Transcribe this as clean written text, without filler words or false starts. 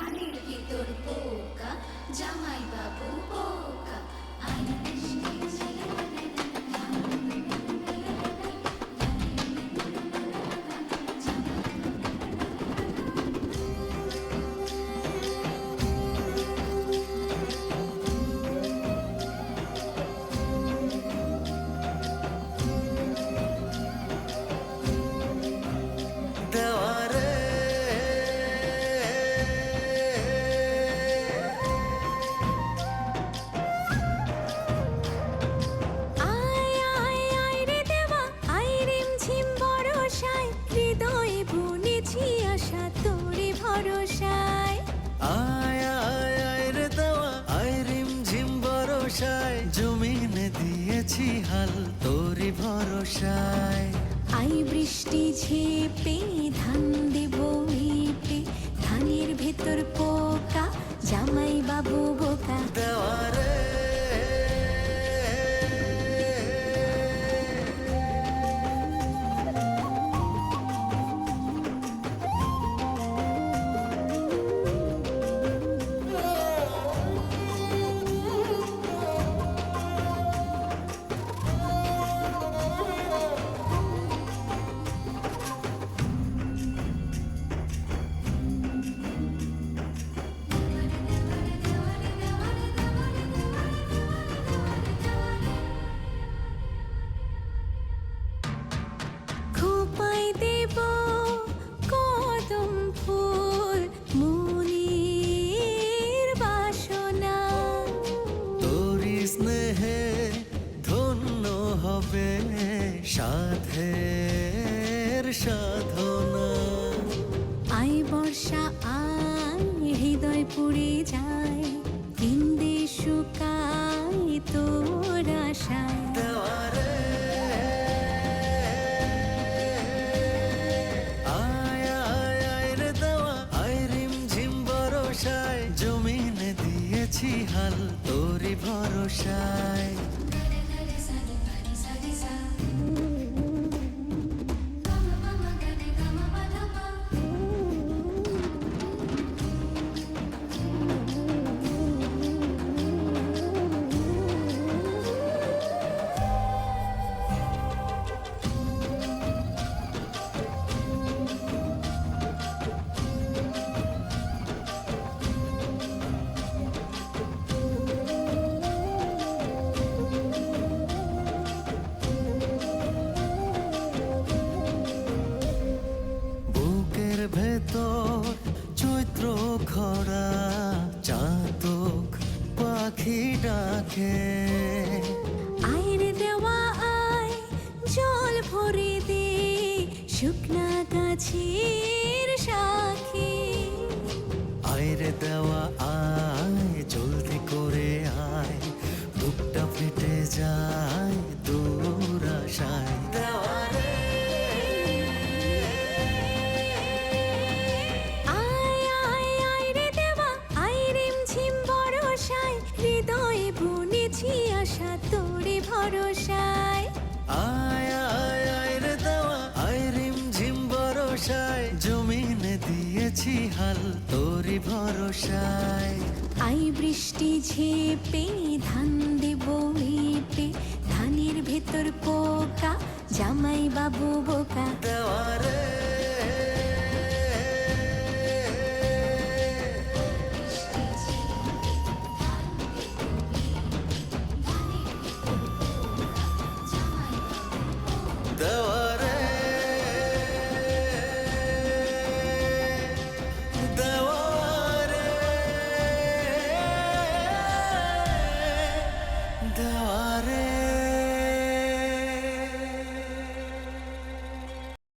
ধানের ভিতর পোকা, জামাই বাবু বোকা। আই বৃষ্টি ঝিলিমিলি, দেওয়ারে আয় আয় আয় রে দেওয়া, আয় রিমঝিম বরষায়, হৃদয়ে বুনেছি আশা তোরে ভরসায়। আয় আয় আয় রে দেওয়া, আয় রিমঝিম বরষায়, জমিনে দিয়েছি হাল তোরি ভরসায়। আই বৃষ্টি ঝেপে ধান দেব মেপে, ধানের ভেতর পোকা, জামাই বাবু বোকা। দেওয়ারে খোপায় দেব কদম ফুল, মনের বাসনা। তোরি স্নেহে ধন্য হবে সাধের সাধনা। আই বর্ষা আয়, হৃদয় পুড়ে যায়, বিন্দে শুকায় তোর আশায়। দেওয়ারে আয় আয় আয় রে দেওয়া, আয় রিমঝিম বরষায়, জমিনে দিয়েছি হাল তোরি ভরসায়। গরে গরে সানি পানি সানি সা, গামা মামা গনে গামা বাধা পা। বুকের ভেতর চৈত্র খরা, চাতক পাখি ডাকে। আইরে দেওয়া আয়, জল ভরে দে শুকনা গাছের শাখে। আয়রে দেওয়া আয়, জলদি করে আয়, বুকটা ফেটে যায় তোর আশায়। দেওয়ারে আয় আয় আয় রে দেওয়া, আয় রিমঝিম বরষায়, হৃদয়ে বুনেছি আশা তোরে ভরসায়। আয় আয় আয় রে দেওয়া, আয় রিমঝিম বরষায়, জমিনে দিয়েছি হাল তোরি ভরসায়। আই বৃষ্টি ঝেপে ধান দেব মেপে, ধানের ভেতর পোকা, জামাই বাবু বোকা। দেওয়ারে